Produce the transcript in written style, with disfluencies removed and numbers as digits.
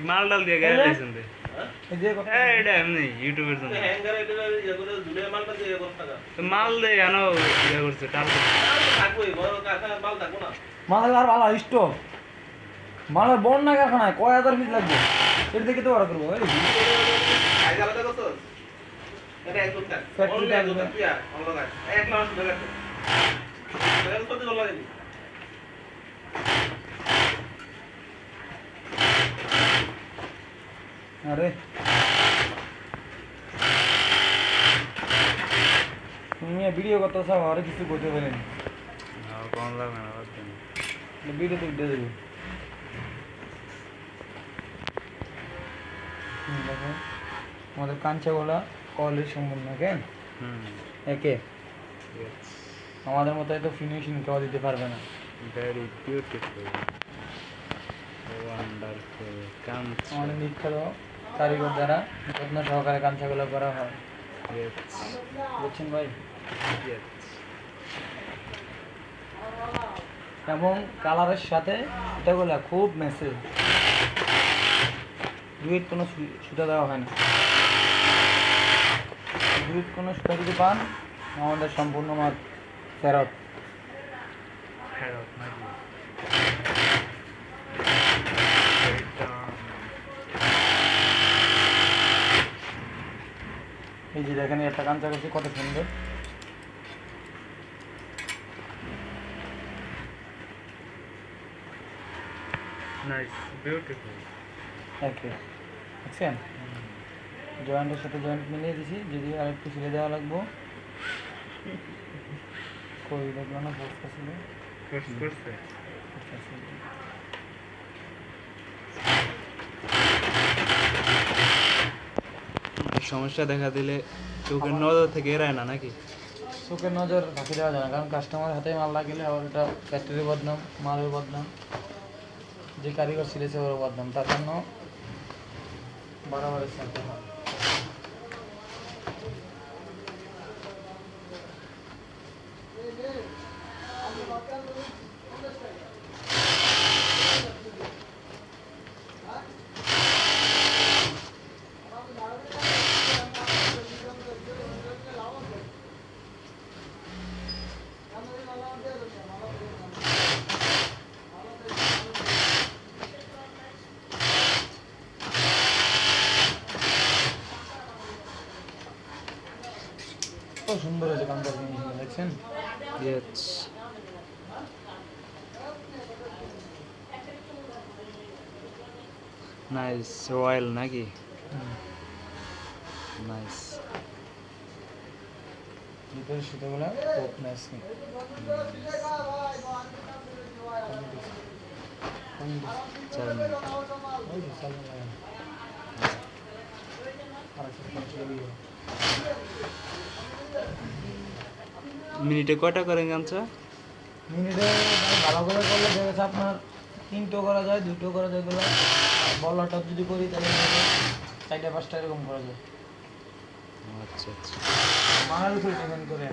মাল ডাল দিয়ে গেলে এটা এমনি ইউটিউবের জন্য মাল দেয় কেন ইয়ে করছে মাল আর ভালো স্টক মালের বন্যা কারখানায় কয় হাজার পিস লাগবে এর থেকে তো অর্ডার করবো আরে তুমি ভিডিও করতে চাও আর কিছু করতে পারেন ভিডিও তো উঠে দেবে দেখো আমাদের কাঞ্চাগোলা কলেজ সম্পূর্ণ কেন একে আমাদের মতো এত ফিনিশিং কেউ দিতে পারবে না ভেরি বিউটিফুল ওয়ান্ডারফুল কাঞ্চা আমাদের বিখ্যাত কারিগর দ্বারা যত্ন সহকারে কাঞ্চাগুলো করা হয় বুঝছেন ভাই এবং কালারের সাথে এটাগুলো খুব মেসেজ দুইয়ের কোনো সুতা দেওয়া হয় না দুইয়ের কোনো সুতা যদি পান আমাদের সম্পূর্ণ মাল ফেরত এই যে দেখেন একটা কাঞ্চা করছি কত সুন্দর নাইস বিউটিফুল ওকে দেখছেন জয়েন্টের সাথে জয়েন্ট মিলিয়ে দিছি যদি আর একটু ছিলে দেওয়া লাগবো কই দেখলো না পোস্ট ছিল করছে সমস্যা দেখা দিলে চোখের নজর থেকে এড়ায় না নাকি চোখের নজর রাখি দেওয়া যায় না কারণ কাস্টমার হাতে মাল লাগলে আবার এটা ফ্যাক্টরির বদনাম মালের বদনাম যে কারিগর ছিলেছে ওর বদনাম তার জন্য বারবার চালতে হয় কত সুন্দর হয়েছে কামটার ফিনিশিং দেখছেন নাইস রয়্যাল নাকি নাইস ভিতরের সুতোগুলো খুব নাইস মিনিটে কয়টা করেন গামছা মিনিটে ভালো করে করলে দেখা যাচ্ছে আপনার 3টো করা যায় 2টো করা যায় এগুলো বলার টপ যদি করি তাহলে 4টা 5টা এরকম করা যায় আচ্ছা আচ্ছা মাল উপরে ডিপেন্ড করে